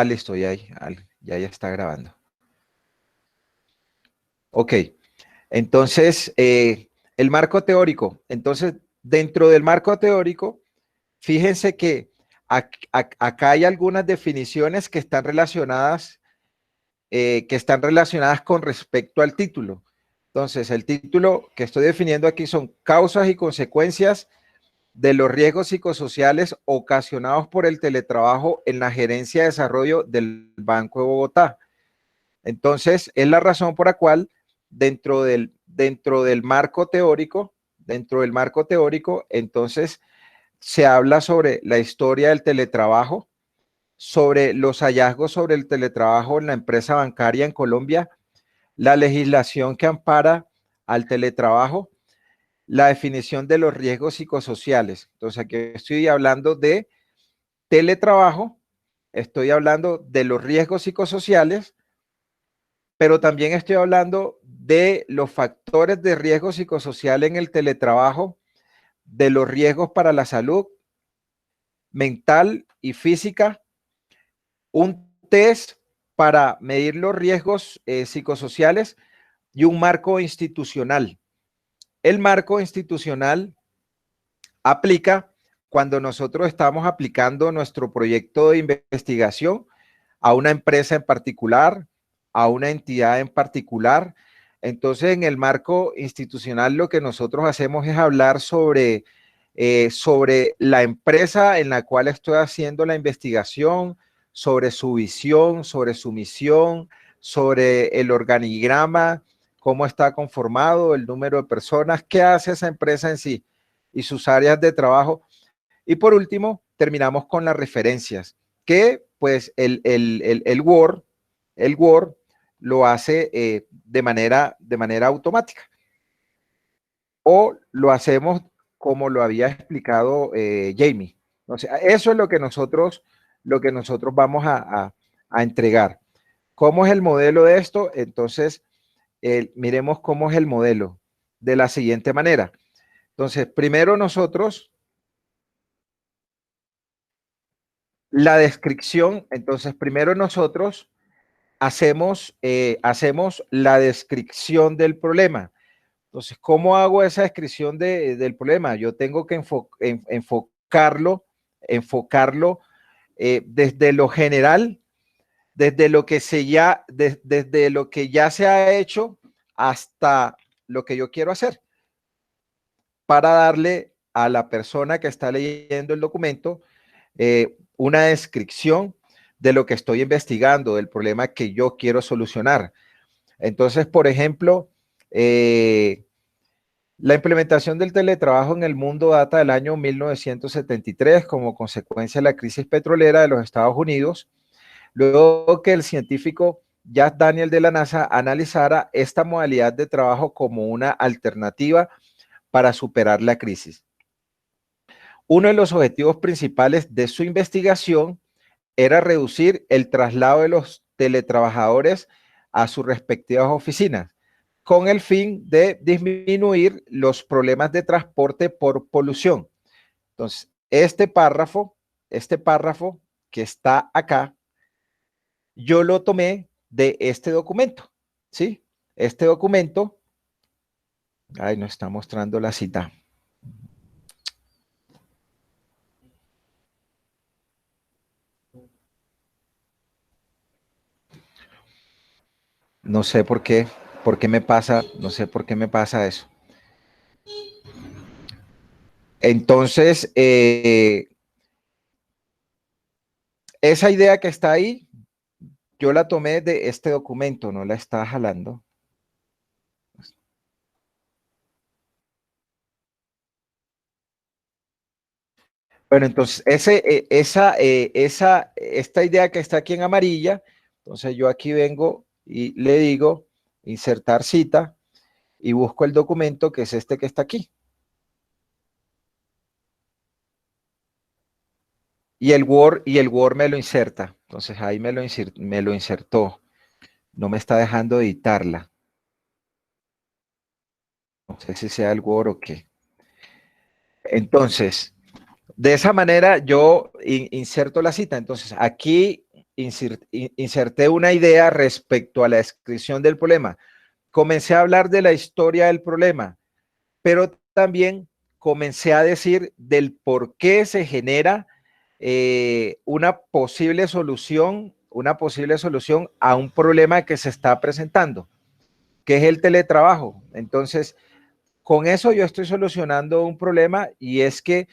Listo, ya está grabando. Ok, entonces, el marco teórico. Entonces, dentro del marco teórico, fíjense que acá hay algunas definiciones que están relacionadas con respecto al título. Entonces, el título que estoy definiendo aquí son causas y consecuencias de los riesgos psicosociales ocasionados por el teletrabajo en la gerencia de desarrollo del Banco de Bogotá. Entonces, es la razón por la cual dentro del marco teórico, entonces se habla sobre la historia del teletrabajo, sobre los hallazgos sobre el teletrabajo en la empresa bancaria en Colombia, la legislación que ampara al teletrabajo, la definición de los riesgos psicosociales. Entonces, aquí estoy hablando de teletrabajo, estoy hablando de los riesgos psicosociales, pero también estoy hablando de los factores de riesgo psicosocial en el teletrabajo, de los riesgos para la salud mental y física, un test para medir los riesgos psicosociales y un marco institucional. El marco institucional aplica cuando nosotros estamos aplicando nuestro proyecto de investigación a una empresa en particular, a una entidad en particular. Entonces, en el marco institucional, lo que nosotros hacemos es hablar sobre la empresa en la cual estoy haciendo la investigación, sobre su visión, sobre su misión, sobre el organigrama, cómo está conformado, el número de personas, qué hace esa empresa en sí y sus áreas de trabajo. Y por último, terminamos con las referencias, que pues el Word lo hace de manera automática. O lo hacemos como lo había explicado Jamie. O sea, eso es lo que nosotros vamos a entregar. ¿Cómo es el modelo de esto? Entonces, miremos cómo es el modelo de la siguiente manera. Entonces, primero nosotros, la descripción, entonces primero nosotros hacemos la descripción del problema. Entonces, ¿cómo hago esa descripción del problema? Yo tengo que enfocarlo desde lo general, desde lo que ya se ha hecho hasta lo que yo quiero hacer, para darle a la persona que está leyendo el documento una descripción de lo que estoy investigando, del problema que yo quiero solucionar. Entonces, por ejemplo, la implementación del teletrabajo en el mundo data del año 1973 como consecuencia de la crisis petrolera de los Estados Unidos, luego que el científico Jack Daniel de la NASA analizara esta modalidad de trabajo como una alternativa para superar la crisis. Uno de los objetivos principales de su investigación era reducir el traslado de los teletrabajadores a sus respectivas oficinas, con el fin de disminuir los problemas de transporte por polución. Entonces, este párrafo que está acá, yo lo tomé de este documento, ¿sí? Este documento, ahí nos está mostrando la cita. No sé por qué me pasa, no sé por qué me pasa eso. Entonces, esa idea que está ahí, yo la tomé de este documento, no la está jalando. Bueno, entonces, esta idea que está aquí en amarilla, entonces yo aquí vengo y le digo insertar cita y busco el documento que es este que está aquí. Y el Word me lo inserta. Entonces ahí me lo insertó. No me está dejando editarla. No sé si sea el Word o qué. Entonces, de esa manera yo inserto la cita. Entonces, aquí inserté una idea respecto a la descripción del problema. Comencé a hablar de la historia del problema, pero también comencé a decir del por qué se genera una posible solución a un problema que se está presentando, que es el teletrabajo. Entonces, con eso yo estoy solucionando un problema, y es que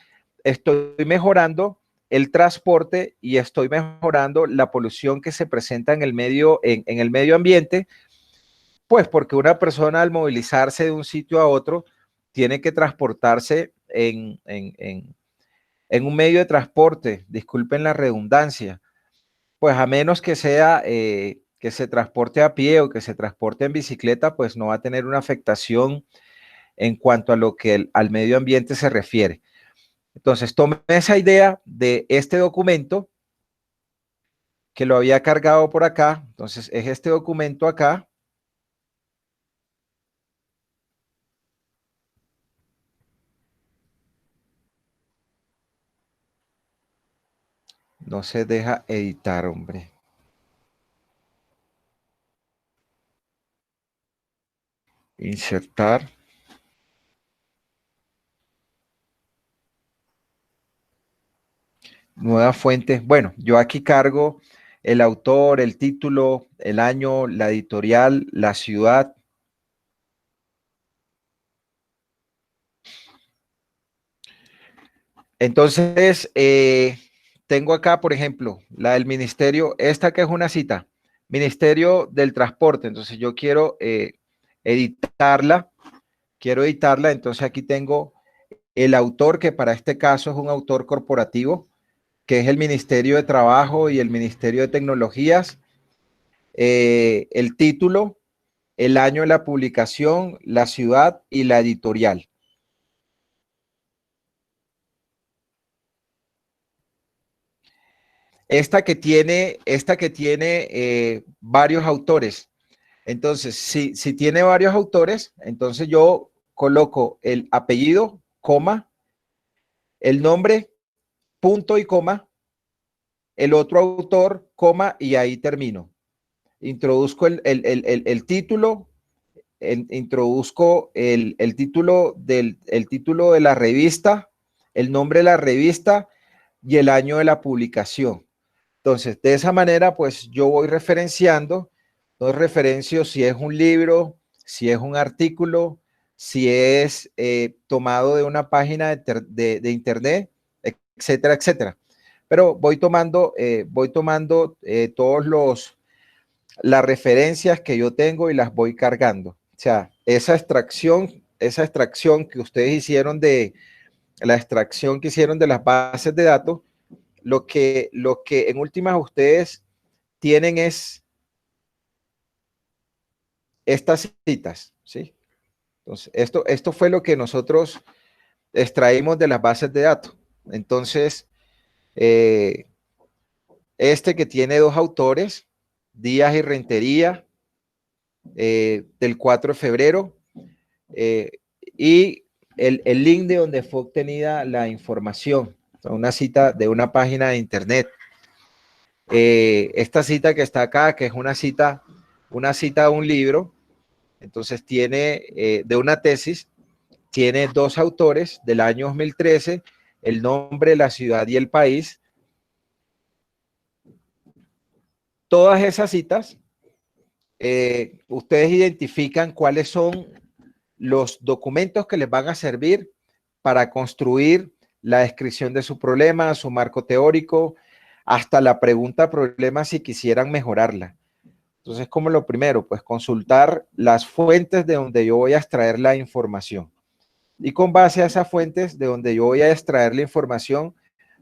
estoy mejorando el transporte y estoy mejorando la polución que se presenta en el medio ambiente, pues porque una persona, al movilizarse de un sitio a otro, tiene que transportarse en un medio de transporte, disculpen la redundancia, pues a menos que sea que se transporte a pie o que se transporte en bicicleta, pues no va a tener una afectación en cuanto a lo que al medio ambiente se refiere. Entonces, tomé esa idea de este documento que lo había cargado por acá. Entonces, es este documento acá. No se deja editar, hombre. Insertar. Nueva fuente. Bueno, yo aquí cargo el autor, el título, el año, la editorial, la ciudad. Entonces, tengo acá, por ejemplo, la del ministerio, esta que es una cita, Ministerio del Transporte. Entonces, yo editarla, quiero editarla. Entonces, aquí tengo el autor, que para este caso es un autor corporativo, que es el Ministerio de Trabajo y el Ministerio de Tecnologías. El título, el año de la publicación, la ciudad y la editorial. Esta que tiene varios autores. Entonces, si tiene varios autores, entonces yo coloco el apellido, coma, el nombre, punto y coma, el otro autor, coma, y ahí termino. Introduzco el título, introduzco el título el título de la revista, el nombre de la revista y el año de la publicación. Entonces, de esa manera, pues yo voy referenciando, no referencio si es un libro, si es un artículo, si es tomado de una página de internet, etcétera, etcétera. Pero voy tomando las referencias que yo tengo y las voy cargando. O sea, esa extracción que ustedes hicieron la extracción que hicieron de las bases de datos, lo que en últimas ustedes tienen es estas citas, ¿sí? Entonces, esto fue lo que nosotros extraímos de las bases de datos. Entonces, este que tiene dos autores, Díaz y Rentería, del 4 de febrero, y el link de donde fue obtenida la información, una cita de una página de internet. Esta cita que está acá, que es una cita de un libro, entonces tiene de una tesis, tiene dos autores del año 2013, el nombre, la ciudad y el país. Todas esas citas, ustedes identifican cuáles son los documentos que les van a servir para construir la descripción de su problema, su marco teórico, hasta la pregunta problema si quisieran mejorarla. Entonces, como lo primero, pues consultar las fuentes de donde yo voy a extraer la información. Y con base a esas fuentes de donde yo voy a extraer la información,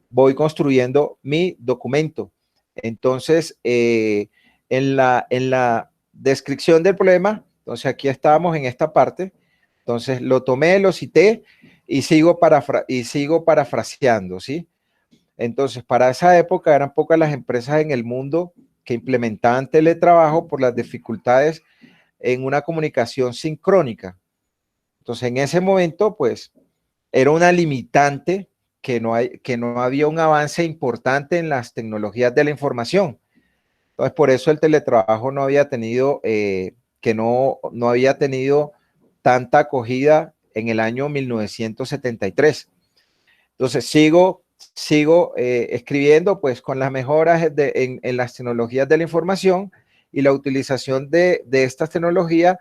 voy construyendo mi documento. Entonces, en la descripción del problema, entonces aquí estábamos en esta parte, entonces lo tomé, lo cité y sigo parafraseando, ¿sí? Entonces, para esa época eran pocas las empresas en el mundo que implementaban teletrabajo por las dificultades en una comunicación sincrónica. Entonces, en ese momento, pues, era una limitante que no había un avance importante en las tecnologías de la información. Entonces, por eso el teletrabajo no había tenido, no había tenido tanta acogida en el año 1973. Entonces, sigo escribiendo pues con las mejoras en las tecnologías de la información y la utilización de estas tecnologías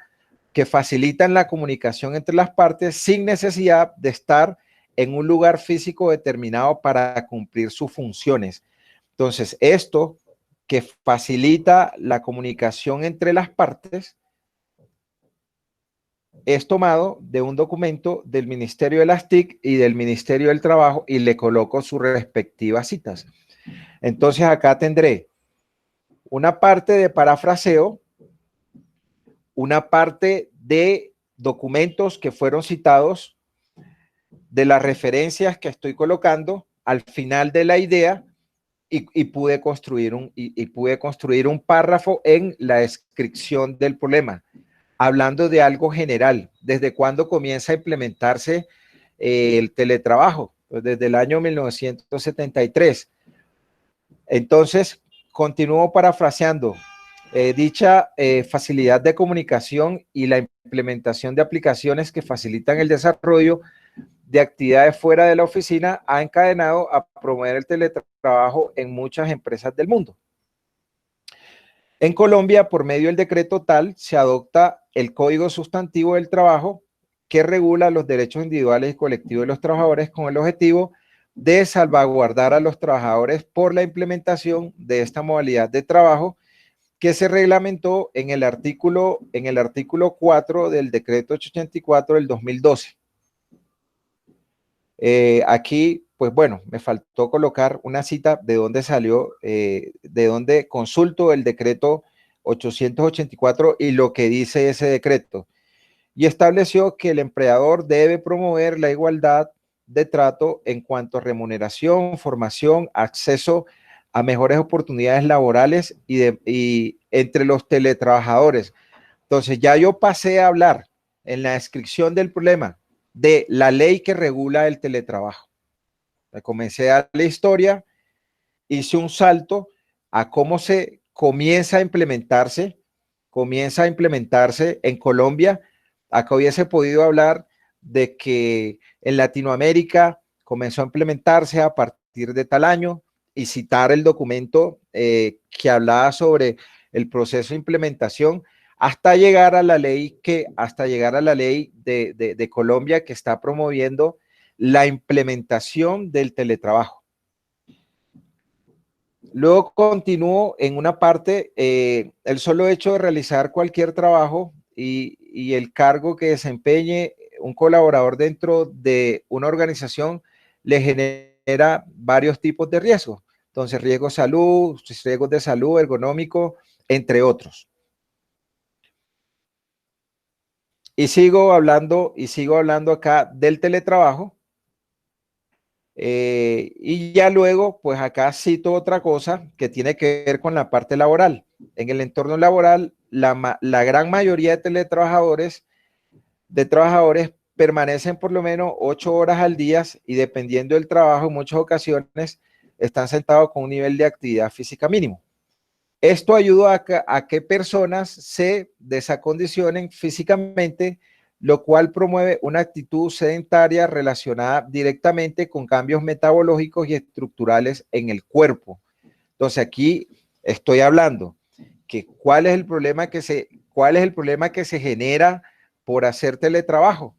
que facilitan la comunicación entre las partes sin necesidad de estar en un lugar físico determinado para cumplir sus funciones. Entonces, esto que facilita la comunicación entre las partes es tomado de un documento del Ministerio de las TIC y del Ministerio del Trabajo y le coloco sus respectivas citas. Entonces acá tendré una parte de parafraseo, una parte de documentos que fueron citados, de las referencias que estoy colocando al final de la idea y pude construir un párrafo en la descripción del problema, hablando de algo general, desde cuándo comienza a implementarse el teletrabajo, pues desde el año 1973. Entonces, continúo parafraseando. Dicha facilidad de comunicación y la implementación de aplicaciones que facilitan el desarrollo de actividades fuera de la oficina ha encadenado a promover el teletrabajo en muchas empresas del mundo. En Colombia, por medio del decreto tal, se adopta el Código Sustantivo del Trabajo que regula los derechos individuales y colectivos de los trabajadores con el objetivo de salvaguardar a los trabajadores por la implementación de esta modalidad de trabajo que se reglamentó en el artículo 4 del decreto 884 del 2012. Aquí, pues bueno, me faltó colocar una cita de dónde salió, de dónde consulto el decreto 884 y lo que dice ese decreto. Y estableció que el empleador debe promover la igualdad de trato en cuanto a remuneración, formación, acceso a mejores oportunidades laborales y entre los teletrabajadores. Entonces ya yo pasé a hablar en la descripción del problema de la ley que regula el teletrabajo. Comencé a dar la historia, hice un salto a cómo se comienza a implementarse en Colombia. Acá hubiese podido hablar de que en Latinoamérica comenzó a implementarse a partir de tal año y citar el documento que hablaba sobre el proceso de implementación hasta llegar a la ley de Colombia que está promoviendo la implementación del teletrabajo. Luego continúo en una parte, el solo hecho de realizar cualquier trabajo y el cargo que desempeñe un colaborador dentro de una organización le genera varios tipos de riesgos. Entonces, riesgos de salud, ergonómico, entre otros. Y sigo hablando acá del teletrabajo. Y ya luego, pues acá cito otra cosa que tiene que ver con la parte laboral. En el entorno laboral, la gran mayoría de teletrabajadores, permanecen por lo menos 8 horas al día y dependiendo del trabajo, en muchas ocasiones están sentados con un nivel de actividad física mínimo. Esto ayuda a que personas se desacondicionen físicamente, lo cual promueve una actitud sedentaria relacionada directamente con cambios metabológicos y estructurales en el cuerpo. Entonces aquí estoy hablando que cuál es el problema que se genera por hacer teletrabajo.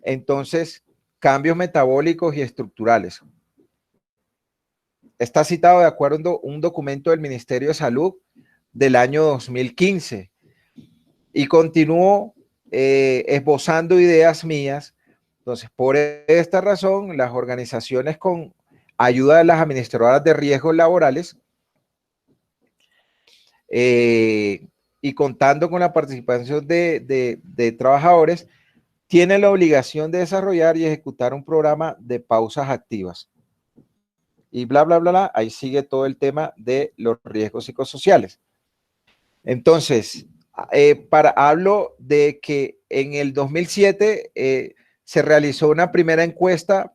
Entonces, cambios metabólicos y estructurales. Está citado de acuerdo a un documento del Ministerio de Salud del año 2015 y continúo esbozando ideas mías. Entonces, por esta razón, las organizaciones con ayuda de las administradoras de riesgos laborales y contando con la participación de trabajadores, tienen la obligación de desarrollar y ejecutar un programa de pausas activas. Y bla, bla, bla, bla, ahí sigue todo el tema de los riesgos psicosociales. Entonces, hablo de que en el 2007 se realizó una primera encuesta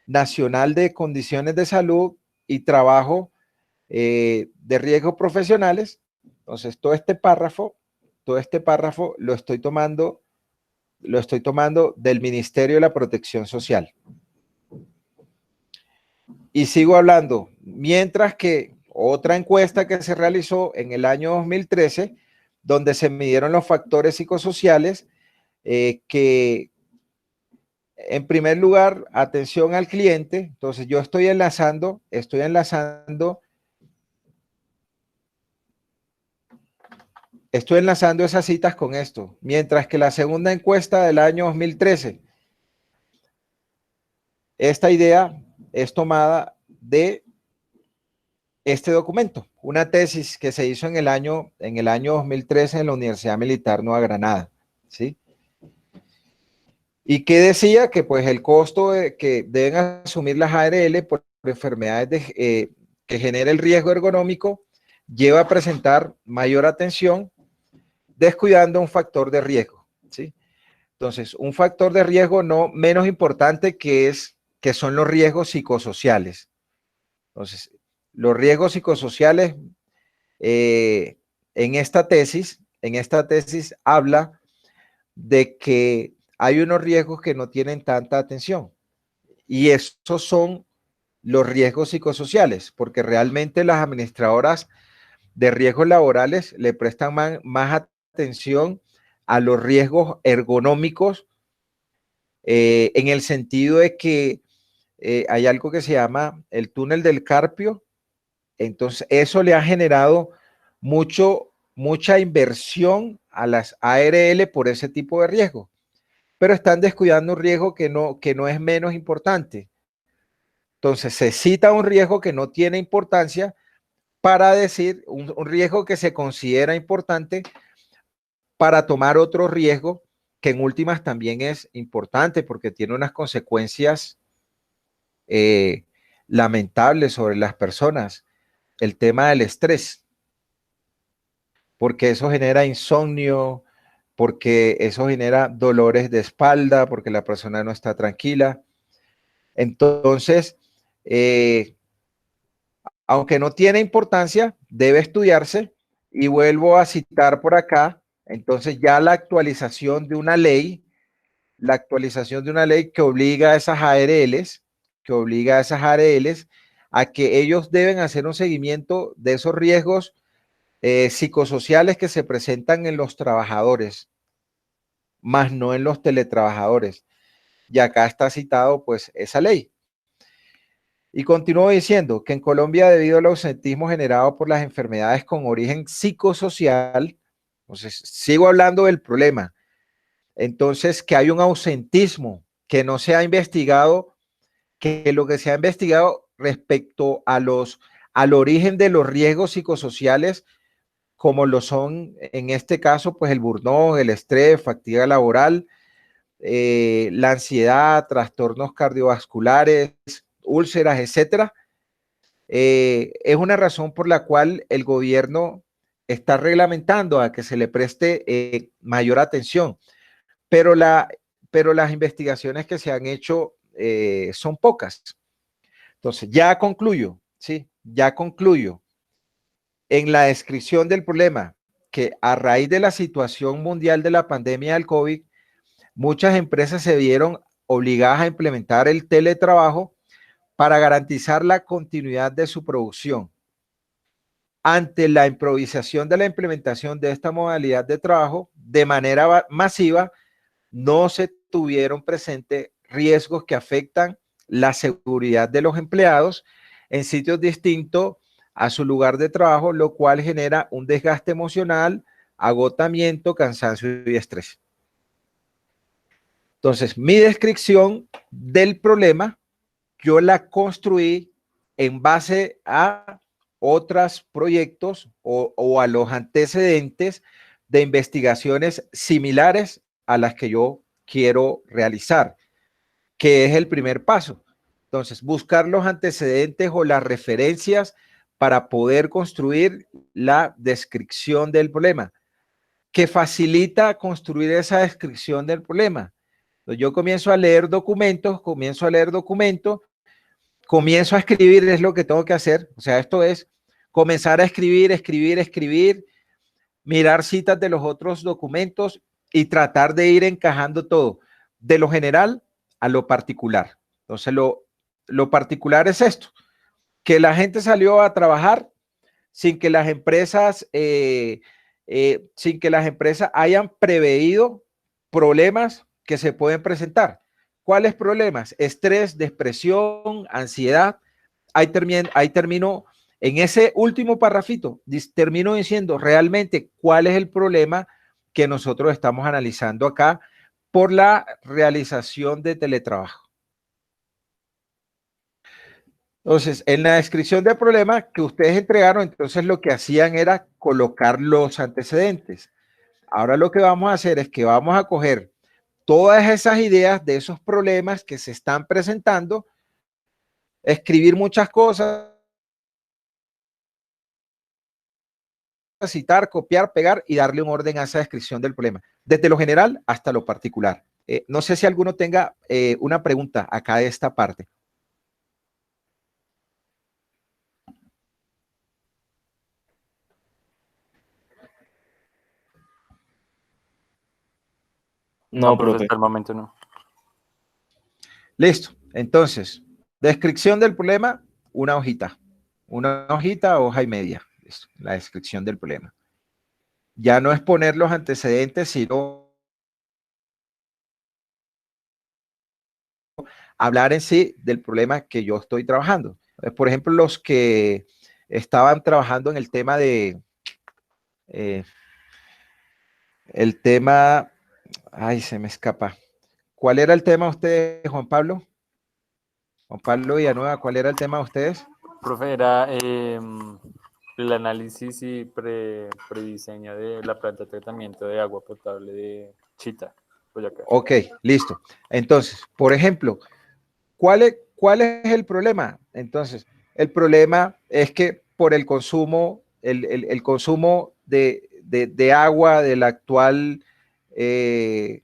nacional de condiciones de salud y trabajo de riesgos profesionales. Entonces, todo este párrafo lo estoy tomando del Ministerio de la Protección Social. Y sigo hablando, mientras que otra encuesta que se realizó en el año 2013, donde se midieron los factores psicosociales, que en primer lugar, atención al cliente. Entonces yo estoy enlazando esas citas con esto, mientras que la segunda encuesta del año 2013, esta idea es tomada de este documento, una tesis que se hizo en el año 2013 en la Universidad Militar Nueva Granada, ¿sí? Y que decía que pues el costo que deben asumir las ARL por enfermedades que genera el riesgo ergonómico lleva a presentar mayor atención, descuidando un factor de riesgo, ¿sí? Entonces, un factor de riesgo no menos importante que son los riesgos psicosociales. Entonces, los riesgos psicosociales en esta tesis habla de que hay unos riesgos que no tienen tanta atención, y esos son los riesgos psicosociales, porque realmente las administradoras de riesgos laborales le prestan más atención a los riesgos ergonómicos, en el sentido de que hay algo que se llama el túnel del carpio. Entonces eso le ha generado mucha inversión a las ARL por ese tipo de riesgo, pero están descuidando un riesgo que no es menos importante. Entonces se cita un riesgo que no tiene importancia para decir un riesgo que se considera importante, para tomar otro riesgo que en últimas también es importante porque tiene unas consecuencias lamentables sobre las personas. El tema del estrés, porque eso genera insomnio, porque eso genera dolores de espalda, porque la persona no está tranquila. Entonces, aunque no tiene importancia, debe estudiarse, y vuelvo a citar por acá, entonces ya la actualización de una ley que obliga a esas ARLs, a que ellos deben hacer un seguimiento de esos riesgos psicosociales que se presentan en los trabajadores, más no en los teletrabajadores. Y acá está citado pues esa ley. Y continúo diciendo que en Colombia, debido al ausentismo generado por las enfermedades con origen psicosocial, entonces sigo hablando del problema, entonces que hay un ausentismo, que no se ha investigado, que lo que se ha investigado respecto al origen de los riesgos psicosociales, como lo son en este caso pues el burnout, el estrés, fatiga laboral, la ansiedad, trastornos cardiovasculares, úlceras, etcétera. Es una razón por la cual el gobierno está reglamentando a que se le preste mayor atención, pero las investigaciones que se han hecho son pocas. Entonces, ya concluyo, ¿sí? Ya concluyo en la descripción del problema, que a raíz de la situación mundial de la pandemia del COVID, muchas empresas se vieron obligadas a implementar el teletrabajo para garantizar la continuidad de su producción. Ante la improvisación de la implementación de esta modalidad de trabajo de manera masiva, no se tuvieron presentes riesgos que afectan la seguridad de los empleados en sitios distintos a su lugar de trabajo, lo cual genera un desgaste emocional, agotamiento, cansancio y estrés. Entonces, mi descripción del problema, yo la construí en base a otros proyectos o a los antecedentes de investigaciones similares a las que yo quiero realizar, que es el primer paso. Entonces, buscar los antecedentes o las referencias para poder construir la descripción del problema, que facilita construir esa descripción del problema. Entonces, yo comienzo a leer documentos, comienzo a escribir, es lo que tengo que hacer. O sea, esto es comenzar a escribir, mirar citas de los otros documentos y tratar de ir encajando todo, de lo general a lo particular. Entonces, lo particular es esto, que la gente salió a trabajar sin que las empresas, hayan preveído problemas que se pueden presentar. ¿Cuáles problemas? Estrés, depresión, ansiedad. Ahí termino en ese último parrafito, termino diciendo realmente cuál es el problema que nosotros estamos analizando acá por la realización de teletrabajo. Entonces, en la descripción del problema que ustedes entregaron, entonces lo que hacían era colocar los antecedentes. Ahora lo que vamos a hacer es que vamos a coger todas esas ideas de esos problemas que se están presentando, escribir muchas cosas, citar, copiar, pegar y darle un orden a esa descripción del problema, desde lo general hasta lo particular. No sé si alguno tenga una pregunta acá de esta parte. No, profe, hasta el momento no. Listo. Entonces, descripción del problema, una hojita, hoja y media. Listo. La descripción del problema. Ya no es poner los antecedentes, sino hablar en sí del problema que yo estoy trabajando. Por ejemplo, los que estaban trabajando en el tema de ay, se me escapa. ¿Cuál era el tema de ustedes, Juan Pablo? Juan Pablo Villanueva, ¿cuál era el tema de ustedes? Profe, era el análisis y prediseño de la planta de tratamiento de agua potable de Chita, Boyacá. Ok, listo. Entonces, por ejemplo, ¿cuál es el problema? Entonces, el problema es que por el consumo, el consumo de agua del actual, que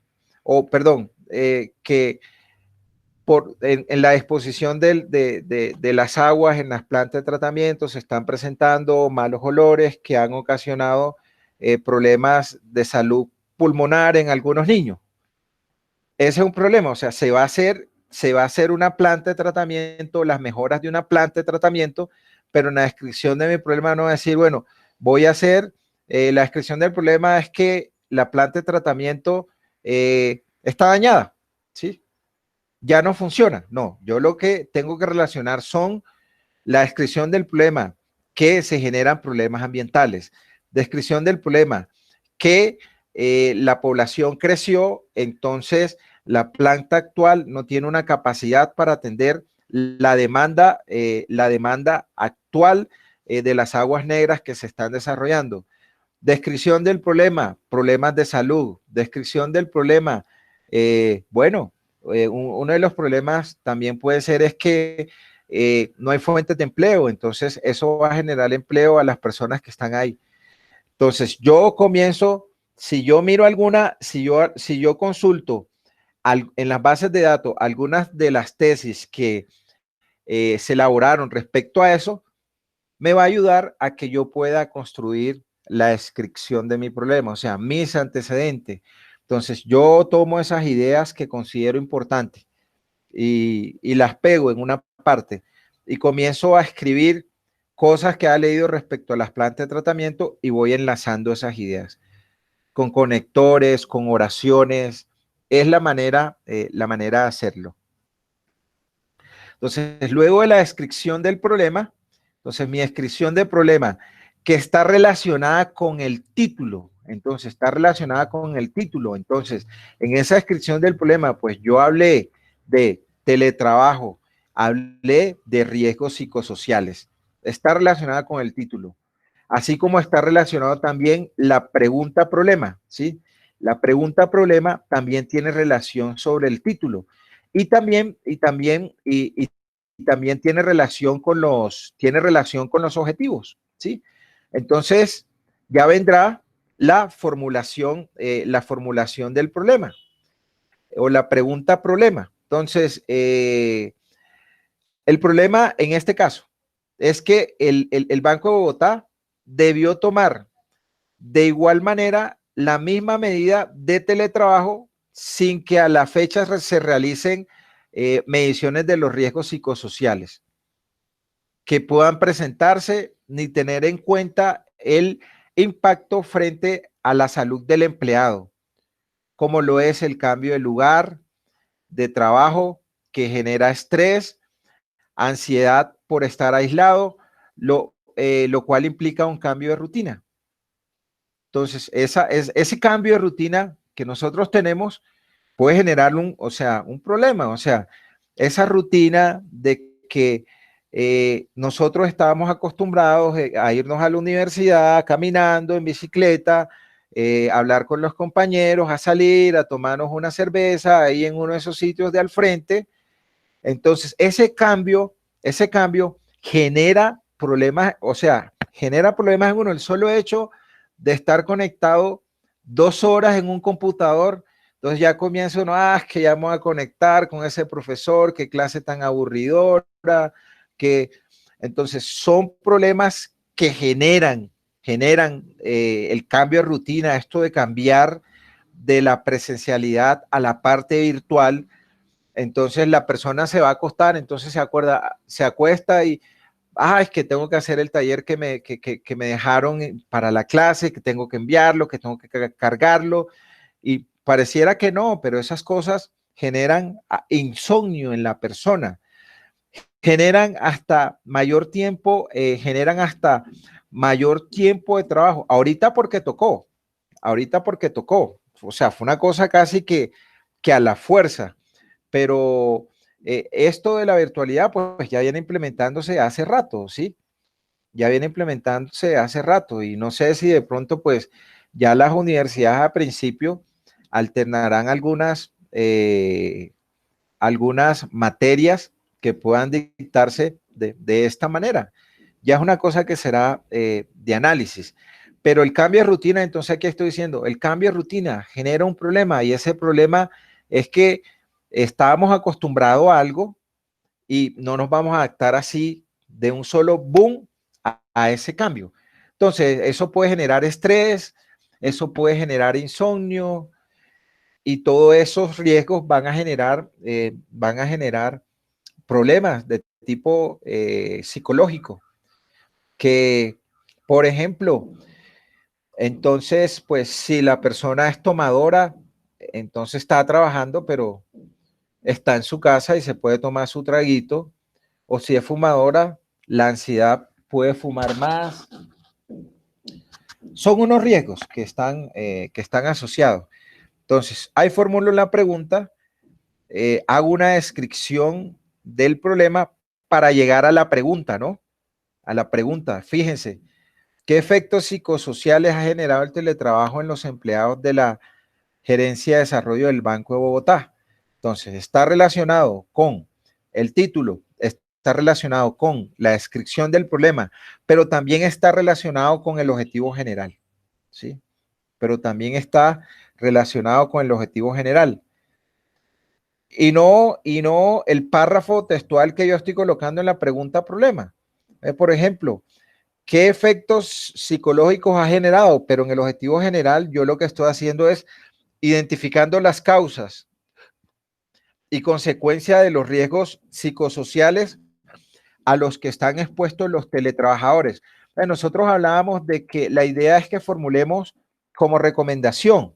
en la exposición de las aguas en las plantas de tratamiento se están presentando malos olores que han ocasionado problemas de salud pulmonar en algunos niños. Ese es un problema, o sea, se va a hacer una planta de tratamiento, las mejoras de una planta de tratamiento, pero en la descripción de mi problema no va a decir, bueno, voy a hacer, la descripción del problema es que la planta de tratamiento está dañada, ¿sí? Ya no funciona. No, yo lo que tengo que relacionar son la descripción del problema, que se generan problemas ambientales, descripción del problema, que la población creció, entonces la planta actual no tiene una capacidad para atender la demanda actual de las aguas negras que se están desarrollando. Descripción del problema, problemas de salud, descripción del problema, uno de los problemas también puede ser es que no hay fuentes de empleo, entonces eso va a generar empleo a las personas que están ahí. Entonces yo comienzo, si yo consulto en las bases de datos algunas de las tesis que se elaboraron respecto a eso, me va a ayudar a que yo pueda construir la descripción de mi problema, o sea, mis antecedentes. Entonces yo tomo esas ideas que considero importantes y las pego en una parte y comienzo a escribir cosas que ha leído respecto a las plantas de tratamiento y voy enlazando esas ideas con conectores, con oraciones. Es la manera de hacerlo. Entonces, luego de la descripción del problema, entonces mi descripción del problema que está relacionada con el título, entonces está relacionada con el título. Entonces, en esa descripción del problema, pues yo hablé de teletrabajo, hablé de riesgos psicosociales. Está relacionada con el título. Así como está relacionado también la pregunta problema, ¿sí? La pregunta problema también tiene relación sobre el título y también tiene relación con los objetivos, ¿sí? Entonces, ya vendrá la formulación del problema o la pregunta problema. Entonces, el problema en este caso, es que el Banco de Bogotá debió tomar de igual manera la misma medida de teletrabajo sin que a la fecha se realicen mediciones de los riesgos psicosociales que puedan presentarse ni tener en cuenta el impacto frente a la salud del empleado, como lo es el cambio de lugar de trabajo que genera estrés, ansiedad por estar aislado, lo cual implica un cambio de rutina. Entonces, ese cambio de rutina que nosotros tenemos puede generar un problema. O sea, esa rutina de que nosotros estábamos acostumbrados a irnos a la universidad caminando en bicicleta, hablar con los compañeros, a salir, a tomarnos una cerveza ahí en uno de esos sitios de al frente. Entonces, ese cambio genera problemas, o sea, genera problemas en uno. El solo hecho de estar conectado 2 horas en un computador, entonces ya comienza uno, es que ya vamos a conectar con ese profesor, qué clase tan aburridora, que entonces son problemas que generan el cambio de rutina, esto de cambiar de la presencialidad a la parte virtual. Entonces la persona se va a acostar, entonces se acuesta y, es que tengo que hacer el taller que me dejaron para la clase, que tengo que enviarlo, que tengo que cargarlo, y pareciera que no, pero esas cosas generan insomnio en la persona, generan hasta mayor tiempo de trabajo, ahorita porque tocó, o sea, fue una cosa casi que a la fuerza. Pero esto de la virtualidad, pues ya viene implementándose hace rato, ¿sí? Ya viene implementándose hace rato y no sé si de pronto, pues ya las universidades a principio alternarán algunas materias que puedan dictarse de esta manera. Ya es una cosa que será de análisis. Pero el cambio de rutina, entonces aquí estoy diciendo, el cambio de rutina genera un problema y ese problema es que estábamos acostumbrados a algo y no nos vamos a adaptar así de un solo boom a ese cambio. Entonces, eso puede generar estrés, eso puede generar insomnio y todos esos riesgos van a generar problemas de tipo psicológico. Que, por ejemplo, entonces, pues si la persona es tomadora, entonces está trabajando, pero está en su casa y se puede tomar su traguito, o si es fumadora, la ansiedad puede fumar más. Son unos riesgos que están asociados. Entonces, ahí formulo la pregunta, hago una descripción del problema para llegar a la pregunta, ¿no? A la pregunta, fíjense, ¿qué efectos psicosociales ha generado el teletrabajo en los empleados de la Gerencia de Desarrollo del Banco de Bogotá? Entonces, está relacionado con el título, está relacionado con la descripción del problema, pero también está relacionado con el objetivo general, ¿sí? Pero también está relacionado con el objetivo general. Y no el párrafo textual que yo estoy colocando en la pregunta problema. Por ejemplo, ¿qué efectos psicológicos ha generado? Pero en el objetivo general, yo lo que estoy haciendo es identificando las causas y consecuencia de los riesgos psicosociales a los que están expuestos los teletrabajadores. Nosotros hablábamos de que la idea es que formulemos como recomendación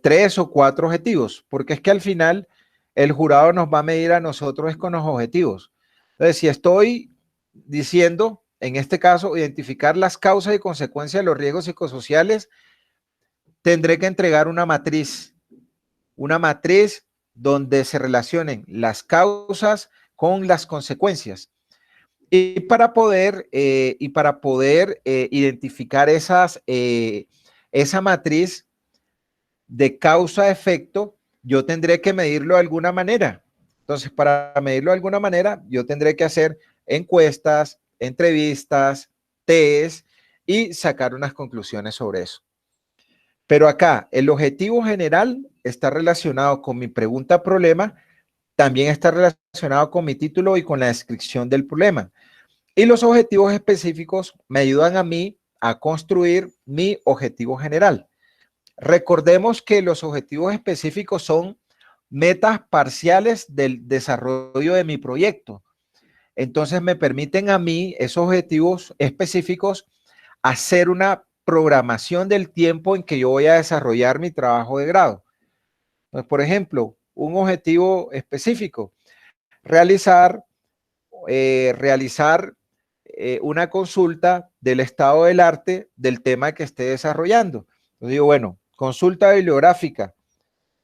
3 o 4 objetivos, porque es que al final el jurado nos va a medir a nosotros con los objetivos. Entonces, si estoy diciendo, en este caso, identificar las causas y consecuencias de los riesgos psicosociales, tendré que entregar una matriz donde se relacionen las causas con las consecuencias. Y para poder identificar esa matriz de causa-efecto, yo tendré que medirlo de alguna manera. Entonces, para medirlo de alguna manera, yo tendré que hacer encuestas, entrevistas, test y sacar unas conclusiones sobre eso. Pero acá, el objetivo general está relacionado con mi pregunta-problema también está relacionado con mi título y con la descripción del problema. Y los objetivos específicos me ayudan a mí a construir mi objetivo general. Recordemos que los objetivos específicos son metas parciales del desarrollo de mi proyecto. Entonces me permiten a mí esos objetivos específicos hacer una programación del tiempo en que yo voy a desarrollar mi trabajo de grado. Entonces, por ejemplo, un objetivo específico, realizar una consulta del estado del arte del tema que esté desarrollando. Entonces digo, bueno, consulta bibliográfica,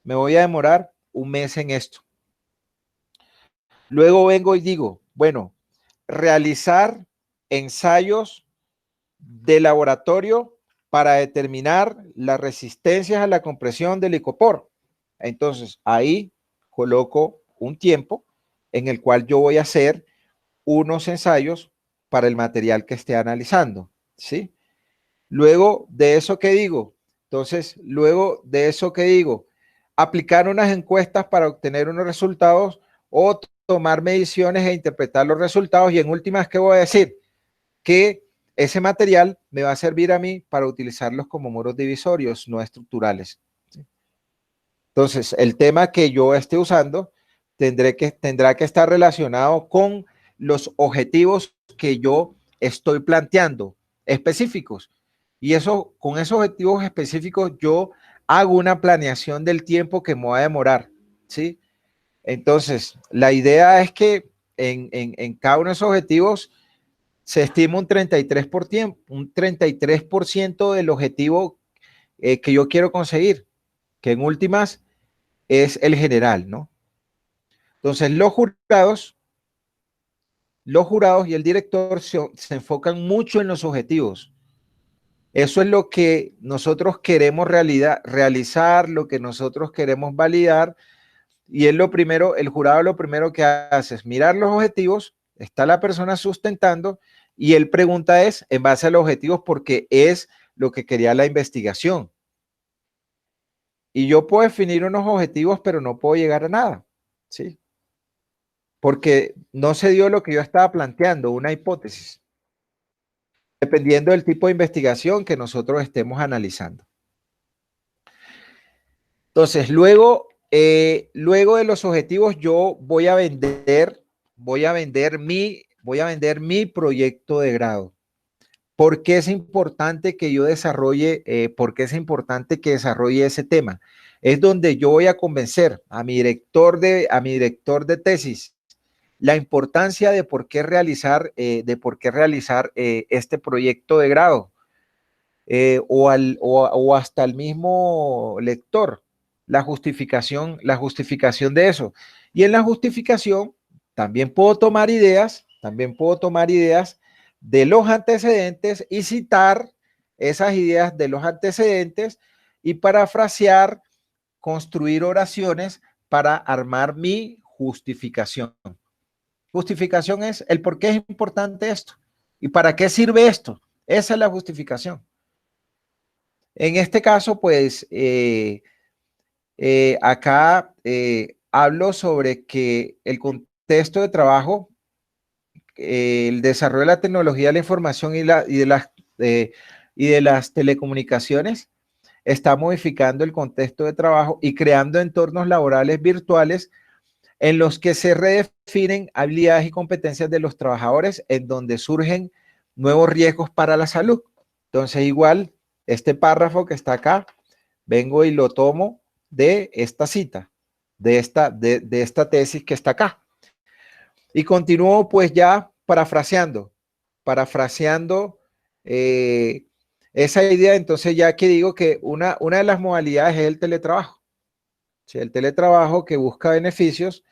me voy a demorar un mes en esto. Luego vengo y digo, bueno, realizar ensayos de laboratorio para determinar las resistencias a la compresión del icopor. Entonces, ahí coloco un tiempo en el cual yo voy a hacer unos ensayos para el material que esté analizando, ¿sí? Luego de eso que digo, entonces, luego de eso que digo, aplicar unas encuestas para obtener unos resultados o tomar mediciones e interpretar los resultados. Y en últimas, ¿qué voy a decir? Que ese material me va a servir a mí para utilizarlos como muros divisorios no estructurales. ¿Sí? Entonces, el tema que yo esté usando tendrá que estar relacionado con los objetivos que yo estoy planteando, específicos. Y eso, con esos objetivos específicos, yo hago una planeación del tiempo que me va a demorar, ¿sí? Entonces, la idea es que en cada uno de esos objetivos se estima un 33% del objetivo que yo quiero conseguir, que en últimas es el general, ¿no? Entonces, los jurados y el director se enfocan mucho en los objetivos. Eso es lo que nosotros queremos realizar, lo que nosotros queremos validar. Y es lo primero, el jurado lo primero que hace es mirar los objetivos, está la persona sustentando y él pregunta es en base a los objetivos porque es lo que quería la investigación. Y yo puedo definir unos objetivos, pero no puedo llegar a nada, ¿sí? Porque no se dio lo que yo estaba planteando, una hipótesis, dependiendo del tipo de investigación que nosotros estemos analizando. Entonces, luego de los objetivos, yo voy a vender mi proyecto de grado. ¿Por qué es importante que yo desarrolle, por qué es importante que desarrolle ese tema? Es donde yo voy a convencer a mi director de tesis la importancia de por qué realizar este proyecto de grado, o hasta el mismo lector, la justificación de eso. Y en la justificación también puedo tomar ideas de los antecedentes y citar esas ideas de los antecedentes y parafrasear, construir oraciones para armar mi justificación. Justificación es el por qué es importante esto y para qué sirve esto. Esa es la justificación. En este caso, pues, acá hablo sobre que el contexto de trabajo, el desarrollo de la tecnología de la información y de las telecomunicaciones está modificando el contexto de trabajo y creando entornos laborales virtuales en los que se redefinen habilidades y competencias de los trabajadores, en donde surgen nuevos riesgos para la salud. Entonces, igual, este párrafo que está acá, vengo y lo tomo de esta cita, de esta tesis que está acá. Y continúo pues ya parafraseando eh, esa idea. Entonces ya que digo que una de las modalidades es el teletrabajo. ¿Sí? El teletrabajo que busca beneficios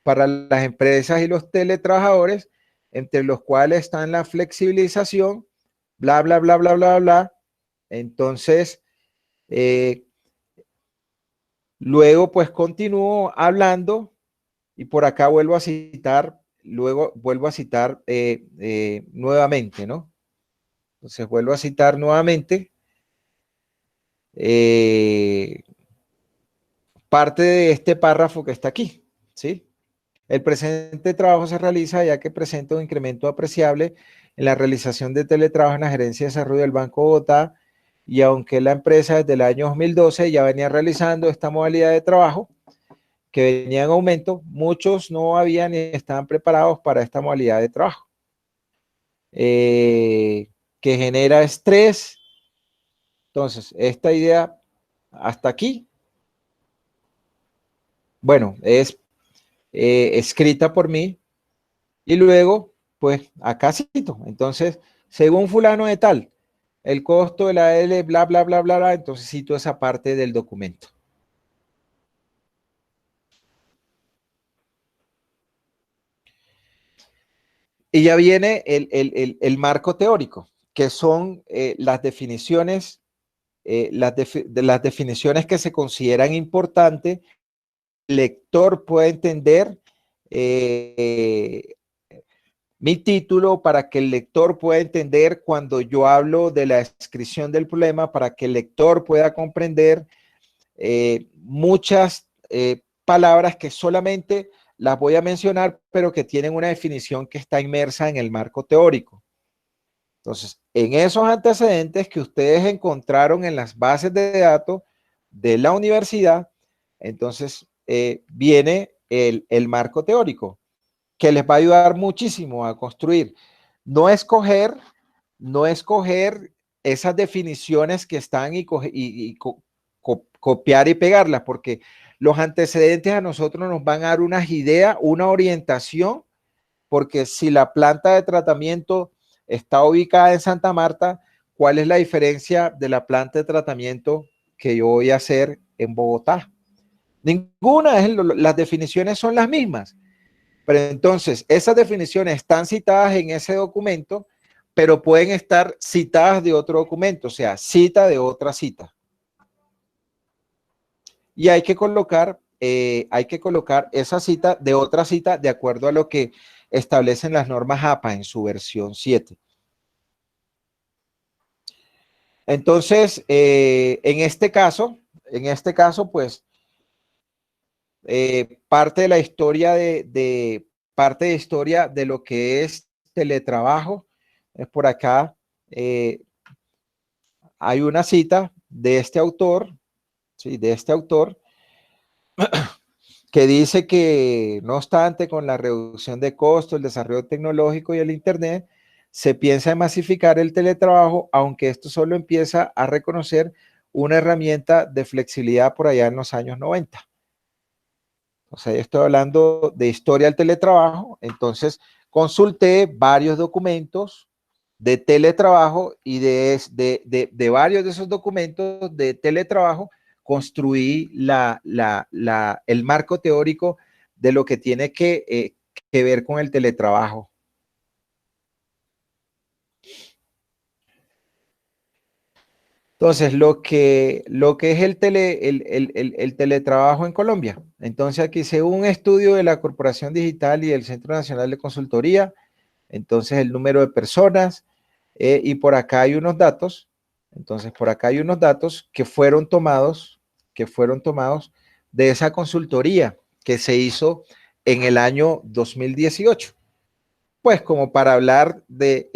para las empresas y los teletrabajadores, entre los cuales están la flexibilización, bla, bla, bla, bla, bla, bla. Entonces, luego pues continúo hablando y por acá vuelvo a citar, luego vuelvo a citar nuevamente, ¿no? Entonces vuelvo a citar nuevamente parte de este párrafo que está aquí, ¿sí? El presente trabajo se realiza ya que presenta un incremento apreciable en la realización de teletrabajo en la Gerencia de Desarrollo del Banco de Bogotá, y aunque la empresa desde el año 2012 ya venía realizando esta modalidad de trabajo que venía en aumento, muchos no habían ni estaban preparados para esta modalidad de trabajo, que genera estrés. Entonces, esta idea hasta aquí, bueno, es escrita por mí, y luego, pues, acá cito. Entonces, según fulano de tal, el costo de la L, bla, bla, bla, bla, bla, entonces cito esa parte del documento. Y ya viene el marco teórico, que son las definiciones, las definiciones que se consideran importantes. El lector puede entender mi título, para que el lector pueda entender cuando yo hablo de la descripción del problema, para que el lector pueda comprender muchas palabras que solamente las voy a mencionar, pero que tienen una definición que está inmersa en el marco teórico. Entonces, en esos antecedentes que ustedes encontraron en las bases de datos de la universidad, entonces viene el marco teórico, que les va a ayudar muchísimo a construir. No escoger, no escoger esas definiciones que están y copiar y pegarlas, porque los antecedentes a nosotros nos van a dar unas ideas, una orientación, porque si la planta de tratamiento está ubicada en Santa Marta, ¿cuál es la diferencia de la planta de tratamiento que yo voy a hacer en Bogotá? Ninguna, las definiciones son las mismas. Pero entonces, esas definiciones están citadas en ese documento, pero pueden estar citadas de otro documento, o sea, cita de otra cita. Y hay que colocar esa cita de otra cita de acuerdo a lo que establecen las normas APA en su versión 7. Entonces, en este caso, pues, parte de la historia parte de historia de lo que es teletrabajo, es por acá. Hay una cita de este autor, ¿sí? De este autor, que dice que no obstante, con la reducción de costos, el desarrollo tecnológico y el Internet, se piensa en masificar el teletrabajo, aunque esto solo empieza a reconocer una herramienta de flexibilidad por allá en los años 90. O sea, yo estoy hablando de historia del teletrabajo, entonces consulté varios documentos de teletrabajo y de varios de esos documentos de teletrabajo construí el marco teórico de lo que tiene que ver con el teletrabajo. Entonces, lo que es el teletrabajo en Colombia. Entonces, aquí según un estudio de la Corporación Digital y del Centro Nacional de Consultoría, entonces el número de personas, y por acá hay unos datos. Entonces, por acá hay unos datos que fueron tomados de esa consultoría que se hizo en el año 2018. Pues como para hablar de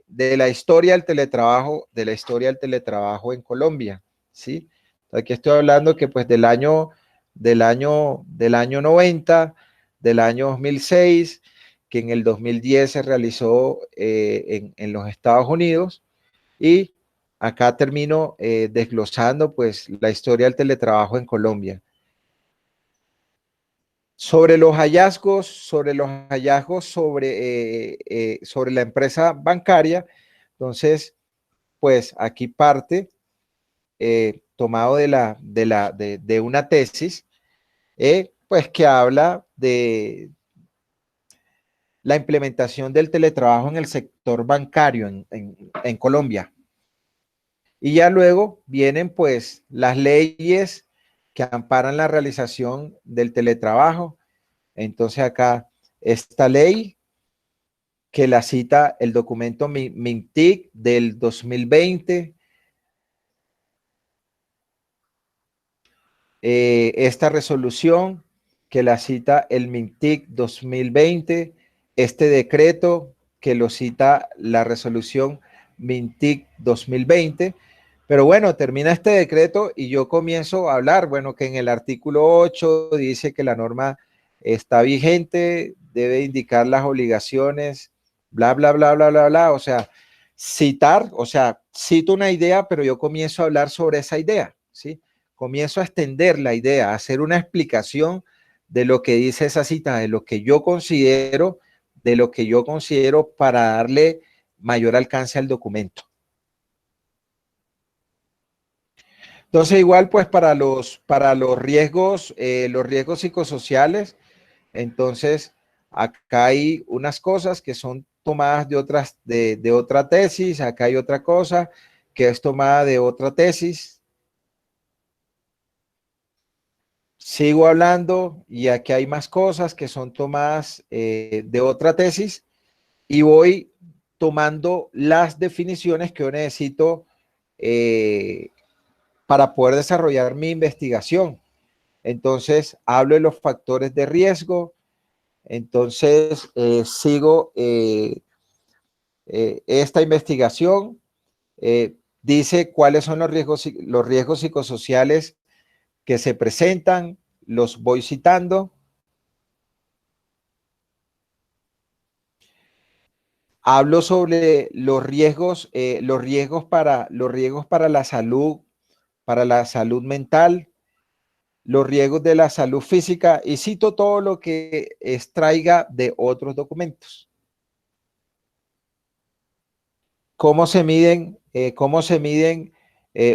la historia del teletrabajo en Colombia, ¿sí? Aquí estoy hablando que pues del año 90, del año 2006, que en el 2010 se realizó en los Estados Unidos, y acá termino desglosando pues la historia del teletrabajo en Colombia. Sobre los hallazgos, sobre la empresa bancaria, entonces, pues aquí parte tomado de una tesis, pues que habla de la implementación del teletrabajo en el sector bancario en Colombia. Y ya luego vienen pues las leyes que amparan la realización del teletrabajo. Entonces acá esta ley que la cita el documento MINTIC del 2020, esta resolución que la cita el MINTIC 2020, este decreto que lo cita la resolución MINTIC 2020. Pero bueno, termina este decreto y yo comienzo a hablar, bueno, que en el artículo 8 dice que la norma está vigente, debe indicar las obligaciones, bla, bla, bla, bla, bla, bla. O sea, citar, o sea, cito una idea, pero yo comienzo a hablar sobre esa idea, ¿sí? Comienzo a extender la idea, a hacer una explicación de lo que dice esa cita, de lo que yo considero, para darle mayor alcance al documento. Entonces, igual, pues para los riesgos psicosociales, entonces acá hay unas cosas que son tomadas de otra tesis, acá hay otra cosa que es tomada de otra tesis. Sigo hablando y aquí hay más cosas que son tomadas de otra tesis y voy tomando las definiciones que yo necesito para poder desarrollar mi investigación. Entonces, hablo de los factores de riesgo. Entonces, sigo esta investigación. Dice cuáles son los riesgos psicosociales que se presentan. Los voy citando. Hablo sobre los riesgos para la salud mental, los riesgos de la salud física y cito todo lo que extraiga de otros documentos. ¿Cómo se miden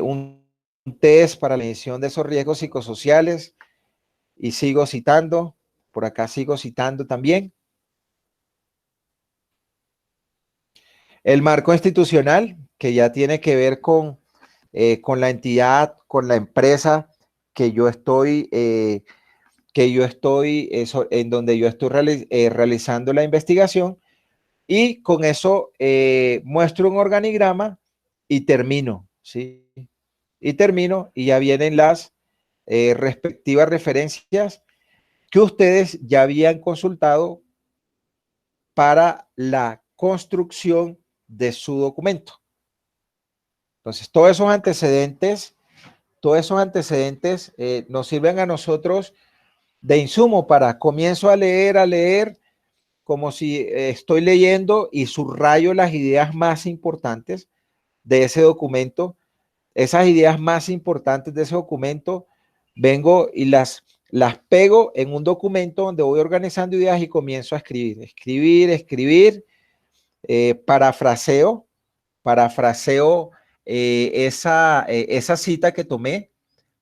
un test para la medición de esos riesgos psicosociales? Y sigo citando, por acá sigo citando también. El marco institucional, que ya tiene que ver con la entidad, con la empresa que yo estoy, en donde yo estoy realizando la investigación, y con eso muestro un organigrama y termino, ¿sí? Y termino y ya vienen las respectivas referencias que ustedes ya habían consultado para la construcción de su documento. Entonces, todos esos antecedentes nos sirven a nosotros de insumo para comienzo a leer, como si estoy leyendo y subrayo las ideas más importantes de ese documento. Esas ideas más importantes de ese documento, vengo y las pego en un documento donde voy organizando ideas y comienzo a escribir, parafraseo esa cita que tomé,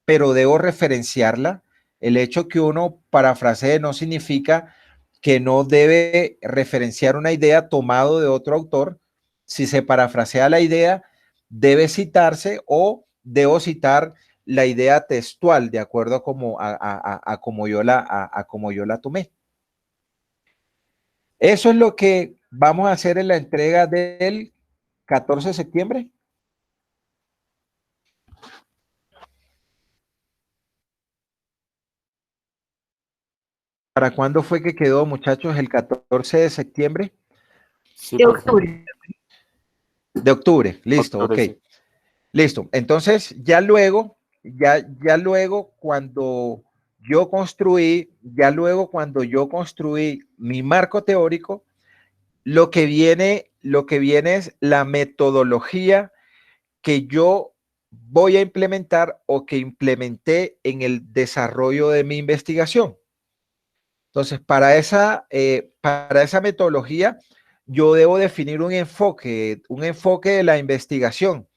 pero debo referenciarla. El hecho que uno parafrasee no significa que no debe referenciar una idea tomado de otro autor. Si se parafrasea la idea, debe citarse o debo citar la idea textual de acuerdo a como yo la tomé. Eso es lo que vamos a hacer en la entrega del 14 de septiembre. ¿Para cuándo fue que quedó, muchachos, el 14 de septiembre? Sí, de octubre. De octubre, listo, octubre, ok. Sí. Listo. Entonces, ya luego cuando yo construí mi marco teórico, lo que viene es la metodología que yo voy a implementar o que implementé en el desarrollo de mi investigación. Entonces, para esa metodología, yo debo definir un enfoque de la investigación.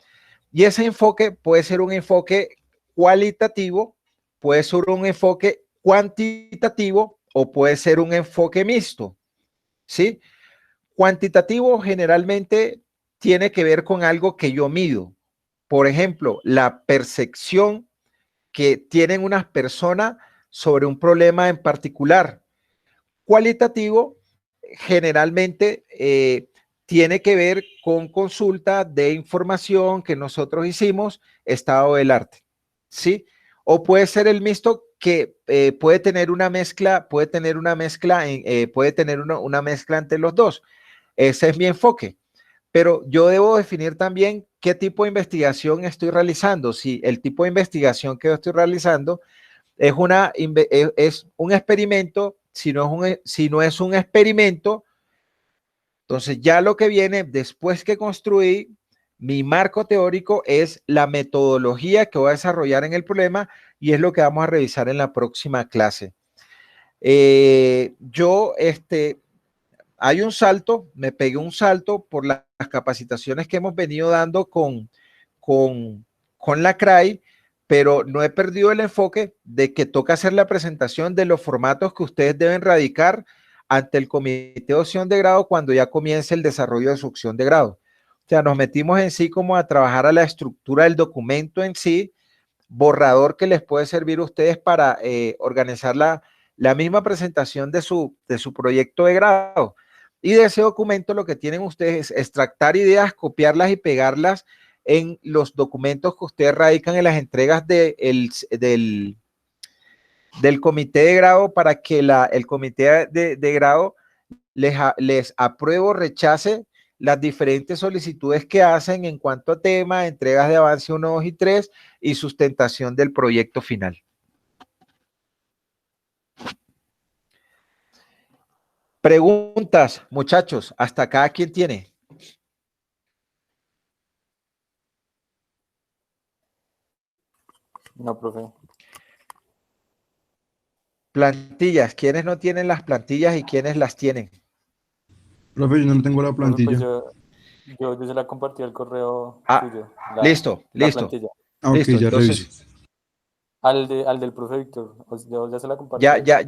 Y ese enfoque puede ser un enfoque cualitativo, puede ser un enfoque cuantitativo o puede ser un enfoque mixto, ¿sí? Cuantitativo generalmente tiene que ver con algo que yo mido. Por ejemplo, la percepción que tienen unas personas sobre un problema en particular. Cualitativo generalmente tiene que ver con consulta de información que nosotros hicimos, estado del arte, ¿sí? O puede ser el mixto que puede tener una mezcla, una mezcla entre los dos. Ese es mi enfoque. Pero yo debo definir también qué tipo de investigación estoy realizando. Si el tipo de investigación que yo estoy realizando es un experimento, si no es un experimento, entonces ya lo que viene después que construí mi marco teórico es la metodología que voy a desarrollar en el problema y es lo que vamos a revisar en la próxima clase. Hay un salto, me pegué un salto por las capacitaciones que hemos venido dando con la CRAI, pero no he perdido el enfoque de que toca hacer la presentación de los formatos que ustedes deben radicar ante el comité de opción de grado cuando ya comience el desarrollo de su opción de grado. O sea, nos metimos en sí como a trabajar a la estructura del documento en sí, borrador que les puede servir a ustedes para organizar la misma presentación de su proyecto de grado. Y de ese documento lo que tienen ustedes es extractar ideas, copiarlas y pegarlas en los documentos que ustedes radican en las entregas del comité de grado para que el comité de grado les apruebe o rechace las diferentes solicitudes que hacen en cuanto a temas, entregas de avance 1, 2 y 3 y sustentación del proyecto final. Preguntas, muchachos, hasta acá, ¿quién tiene? No, profe. Plantillas, ¿quiénes no tienen las plantillas y quiénes las tienen? Profe, yo no tengo la Profe, pues plantilla. yo se la compartí al correo suyo. Listo. La plantilla. Ok, Listo, ya entonces, reviso. Al del profe Víctor. Yo ya se la compartí. ya,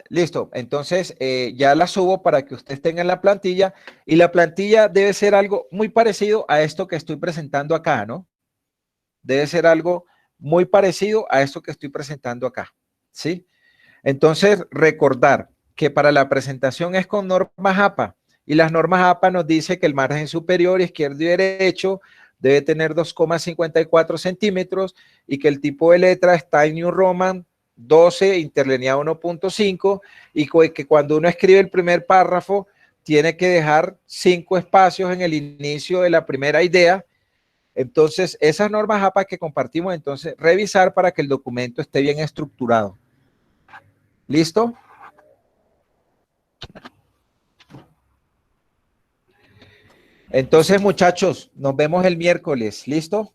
listo. Entonces, ya la subo para que ustedes tengan la plantilla y la plantilla debe ser algo muy parecido a esto que estoy presentando acá, ¿no? Debe ser algo muy parecido a esto que estoy presentando acá, ¿sí? Entonces, recordar que para la presentación es con normas APA y las normas APA nos dice que el margen superior, izquierdo y derecho debe tener 2,54 centímetros y que el tipo de letra es Times New Roman 12, interlineado 1.5 y que cuando uno escribe el primer párrafo tiene que dejar 5 espacios en el inicio de la primera idea. Entonces, esas normas APA que compartimos, entonces, revisar para que el documento esté bien estructurado. ¿Listo? Entonces, muchachos, nos vemos el miércoles. ¿Listo?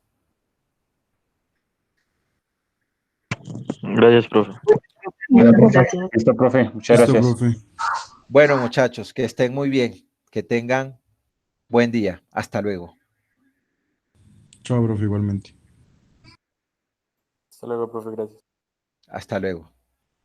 Gracias, profe. Bueno, profe. Gracias. Listo, profe. Muchas Listo, gracias. profe. Bueno, muchachos, que estén muy bien. Que tengan buen día. Hasta luego. Chao, profe, igualmente. Hasta luego, profe. Gracias. Hasta luego.